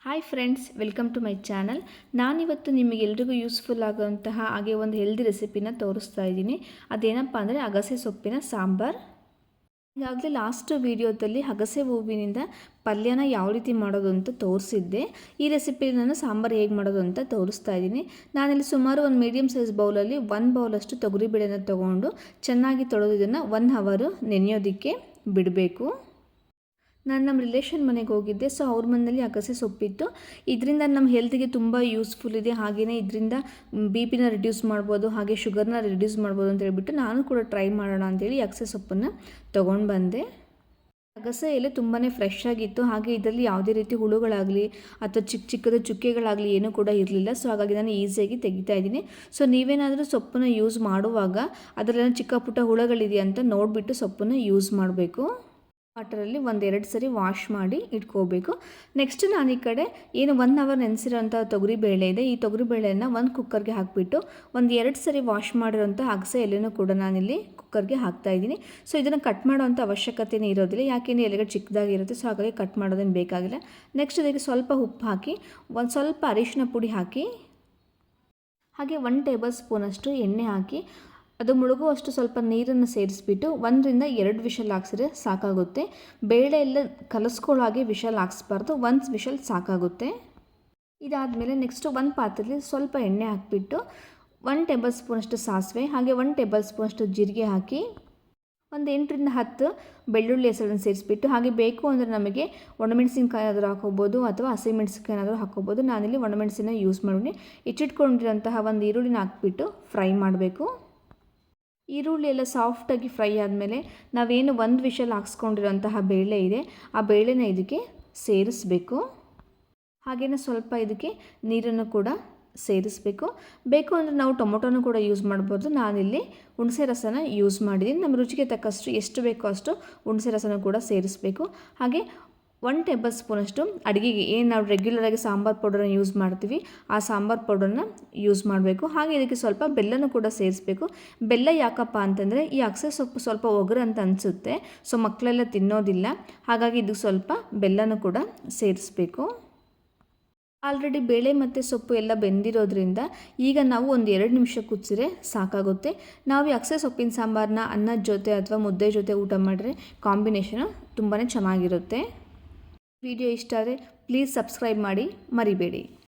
Hi friends, welcome to my channel. ನಾನಿವತ್ತು ನಿಮಗೆಲ್ರಿಗೂ useful ಆಗುವಂತಹ ಹಾಗೆ ಒಂದು ಹೆಲ್ದಿ ರೆಸಿಪಿನ ತೋರಿಸ್ತಾ ಇದ್ದೀನಿ. ಅದೇನಪ್ಪ ಅಂದರೆ ಅಗಸೆ ಸೊಪ್ಪಿನ ಸಾಂಬಾರು. ಈಗಾಗಲೇ ಲಾಸ್ಟ್ ವೀಡಿಯೋದಲ್ಲಿ ಅಗಸೆ ಹೂವಿನಿಂದ ಪಲ್ಯನ ಯಾವ ರೀತಿ ಮಾಡೋದು ಅಂತ ತೋರಿಸಿದ್ದೆ. ಈ ರೆಸಿಪಿಲಿ ನಾನು ಸಾಂಬಾರು ಹೇಗೆ ಮಾಡೋದು ಅಂತ ತೋರಿಸ್ತಾ ಇದ್ದೀನಿ. ನಾನಿಲ್ಲಿ ಸುಮಾರು ಒಂದು ಮೀಡಿಯಮ್ ಸೈಜ್ ಬೌಲಲ್ಲಿ 1 ಬೌಲಷ್ಟು ತೊಗರಿಬೇಳೆನ ತೊಗೊಂಡು ಚೆನ್ನಾಗಿ ತೊಳೆದು ಇದನ್ನು 1 ಅವರ್ ನೆನೆಯೋದಕ್ಕೆ ಬಿಡಬೇಕು. ನಾನು ನಮ್ಮ ರಿಲೇಷನ್ ಮನೆಗೆ ಹೋಗಿದ್ದೆ. ಸೊ ಅವ್ರ ಮನೆಯಲ್ಲಿ ಅಗಸೆ ಸೊಪ್ಪಿತ್ತು. ಇದರಿಂದ ನಮ್ಮ ಹೆಲ್ತ್ಗೆ ತುಂಬ ಯೂಸ್ಫುಲ್ ಇದೆ. ಹಾಗೆಯೇ ಇದರಿಂದ BP ರಿಡ್ಯೂಸ್ ಮಾಡ್ಬೋದು, ಹಾಗೆ ಶುಗರ್ನ ರಿಡ್ಯೂಸ್ ಮಾಡ್ಬೋದು ಅಂತ ಹೇಳ್ಬಿಟ್ಟು ನಾನು ಕೂಡ ಟ್ರೈ ಮಾಡೋಣ ಅಂತೇಳಿ ಅಗಸೆ ಸೊಪ್ಪನ್ನು ತೊಗೊಂಡು ಬಂದೆ. ಅಗಸೆ ಎಲೆ ತುಂಬಾ ಫ್ರೆಶ್ ಆಗಿತ್ತು. ಹಾಗೆ ಇದರಲ್ಲಿ ಯಾವುದೇ ರೀತಿ ಹುಳುಗಳಾಗಲಿ ಅಥವಾ ಚಿಕ್ಕದ ಚುಕ್ಕೆಗಳಾಗಲಿ ಏನೂ ಕೂಡ ಇರಲಿಲ್ಲ. ಸೊ ಹಾಗಾಗಿ ನಾನು ಈಸಿಯಾಗಿ ತೆಗಿತಾ ಇದ್ದೀನಿ. ಸೊ ನೀವೇನಾದರೂ ಸೊಪ್ಪನ್ನು ಯೂಸ್ ಮಾಡುವಾಗ ಅದರಲ್ಲೇನೋ ಚಿಕ್ಕ ಪುಟ್ಟ ಹುಳುಗಳಿದೆಯಾ ಅಂತ ನೋಡಿಬಿಟ್ಟು ಸೊಪ್ಪನ್ನು ಯೂಸ್ ಮಾಡಬೇಕು. ವಾಟರಲ್ಲಿ 1-2 ಸರಿ ವಾಶ್ ಮಾಡಿ ಇಟ್ಕೋಬೇಕು. ನೆಕ್ಸ್ಟ್ ನಾನು ಈ ಕಡೆ ಏನು 1 ಅವರ್ ನೆನೆಸಿರೋಂಥ ತೊಗರಿಬೇಳೆ ಇದೆ. ಈ ತೊಗರಿಬೇಳೆಯನ್ನು ಒಂದು ಕುಕ್ಕರ್ಗೆ ಹಾಕಿಬಿಟ್ಟು 1-2 ಸರಿ ವಾಶ್ ಮಾಡಿರೋಂಥ ಅಗಸೆ ಎಲೆನೂ ಕೂಡ ನಾನಿಲ್ಲಿ ಕುಕ್ಕರ್ಗೆ ಹಾಕ್ತಾಯಿದ್ದೀನಿ. ಸೊ ಇದನ್ನು ಕಟ್ ಮಾಡೋವಂಥ ಅವಶ್ಯಕತೆಯೇ ಇರೋದಿಲ್ಲ, ಯಾಕೆಂದರೆ ಎಲೆಗಳು ಚಿಕ್ಕದಾಗಿರುತ್ತೆ. ಸೊ ಹಾಗಾಗಿ ಕಟ್ ಮಾಡೋದೇನು ಬೇಕಾಗಿಲ್ಲ. ನೆಕ್ಸ್ಟ್ ಇದಕ್ಕೆ ಸ್ವಲ್ಪ ಉಪ್ಪು ಹಾಕಿ, ಒಂದು ಸ್ವಲ್ಪ ಅರಿಶಿನ ಪುಡಿ ಹಾಕಿ, ಹಾಗೆ 1 ಟೇಬಲ್ ಸ್ಪೂನಷ್ಟು ಎಣ್ಣೆ ಹಾಕಿ ಅದು ಮುಳುಗುವಷ್ಟು ಸ್ವಲ್ಪ ನೀರನ್ನು ಸೇರಿಸ್ಬಿಟ್ಟು 1-2 ವಿಷಲ್ ಹಾಕ್ಸಿದ್ರೆ ಸಾಕಾಗುತ್ತೆ. ಬೇಳೆ ಎಲ್ಲ ಕಲಿಸ್ಕೊಳ್ಳೋ ಹಾಗೆ ವಿಷಲ್ ಹಾಕ್ಸ್ಬಾರ್ದು, 1 ವಿಷಲ್ ಸಾಕಾಗುತ್ತೆ. ಇದಾದಮೇಲೆ ನೆಕ್ಸ್ಟು ಒಂದು ಪಾತ್ರೆಯಲ್ಲಿ ಸ್ವಲ್ಪ ಎಣ್ಣೆ ಹಾಕಿಬಿಟ್ಟು 1 ಟೇಬಲ್ ಸ್ಪೂನಷ್ಟು ಸಾಸಿವೆ, ಹಾಗೆ 1 ಟೇಬಲ್ ಸ್ಪೂನಷ್ಟು ಜೀರಿಗೆ ಹಾಕಿ 8-10 ಬೆಳ್ಳುಳ್ಳಿ ಹೆಸರನ್ನು ಸೇರಿಸ್ಬಿಟ್ಟು, ಹಾಗೆ ಬೇಕು ಅಂದರೆ ನಮಗೆ ಒಣಮೆಣಸಿನ್ಕಾಯಿ ಆದರೂ ಹಾಕೋಬೋದು ಅಥವಾ ಹಸಿಮೆಣಸಿನ್ಕಾಯಿನಾದರೂ ಹಾಕೋಬೋದು. ನಾನಿಲ್ಲಿ ಒಣಮೆಣಸಿನ ಯೂಸ್ ಮಾಡಿ ಹೆಚ್ಚಿಟ್ಕೊಂಡಿರೋಂತಹ ಒಂದು ಈರುಳ್ಳಿನ ಹಾಕ್ಬಿಟ್ಟು ಫ್ರೈ ಮಾಡಬೇಕು. ಈರುಳ್ಳಿ ಎಲ್ಲ ಸಾಫ್ಟಾಗಿ ಫ್ರೈ ಆದಮೇಲೆ ನಾವೇನು 1 ವಿಷಲ್ ಹಾಕ್ಸ್ಕೊಂಡಿರೋಂತಹ ಬೇಳೆ ಇದೆ, ಆ ಬೇಳೆನ ಇದಕ್ಕೆ ಸೇರಿಸಬೇಕು. ಹಾಗೆಯೇ ಸ್ವಲ್ಪ ಇದಕ್ಕೆ ನೀರನ್ನು ಕೂಡ ಸೇರಿಸಬೇಕು. ಬೇಕು ಅಂದರೆ ನಾವು ಟೊಮೊಟೊನೂ ಕೂಡ ಯೂಸ್ ಮಾಡ್ಬೋದು. ನಾನಿಲ್ಲಿ ಹುಣಸೆ ರಸನ ಯೂಸ್ ಮಾಡಿದ್ದೀನಿ. ನಮ್ಮ ರುಚಿಗೆ ತಕ್ಕಷ್ಟು ಎಷ್ಟು ಬೇಕೋ ಅಷ್ಟು ಹುಣಸೆ ರಸನ ಕೂಡ ಸೇರಿಸಬೇಕು. ಹಾಗೆ 1 ಟೇಬಲ್ ಸ್ಪೂನಷ್ಟು ಅಡುಗೆಗೆ ಏನು ನಾವು ರೆಗ್ಯುಲರಾಗಿ ಸಾಂಬಾರು ಪೌಡರನ್ನು ಯೂಸ್ ಮಾಡ್ತೀವಿ, ಆ ಸಾಂಬಾರು ಪೌಡರನ್ನ ಯೂಸ್ ಮಾಡಬೇಕು. ಹಾಗೆ ಇದಕ್ಕೆ ಸ್ವಲ್ಪ ಬೆಲ್ಲನೂ ಕೂಡ ಸೇರಿಸಬೇಕು. ಬೆಲ್ಲ ಯಾಕಪ್ಪ ಅಂತಂದರೆ ಈ ಅಗಸೆ ಸೊಪ್ಪು ಸ್ವಲ್ಪ ಒಗರು ಅಂತ ಅನಿಸುತ್ತೆ. ಸೊ ಮಕ್ಕಳೆಲ್ಲ ತಿನ್ನೋದಿಲ್ಲ, ಹಾಗಾಗಿ ಇದಕ್ಕೆ ಸ್ವಲ್ಪ ಬೆಲ್ಲನೂ ಕೂಡ ಸೇರಿಸಬೇಕು. ಆಲ್ರೆಡಿ ಬೇಳೆ ಮತ್ತು ಸೊಪ್ಪು ಎಲ್ಲ ಬೆಂದಿರೋದ್ರಿಂದ ಈಗ ನಾವು 1-2 ನಿಮಿಷ ಕುದಿಸಿದ್ರೆ ಸಾಕಾಗುತ್ತೆ. ನಾವು ಈ ಅಗಸೆ ಸೊಪ್ಪಿನ ಸಾಂಬಾರನ್ನ ಅನ್ನದ ಜೊತೆ ಅಥವಾ ಮುದ್ದೆ ಜೊತೆ ಊಟ ಮಾಡಿದ್ರೆ ಕಾಂಬಿನೇಷನು ತುಂಬಾ ಚೆನ್ನಾಗಿರುತ್ತೆ. ವಿಡಿಯೋ ಇಷ್ಟ ಆದರೆ ಪ್ಲೀಸ್ ಸಬ್ಸ್ಕ್ರೈಬ್ ಮಾಡಿ ಮರಿಬೇಡಿ.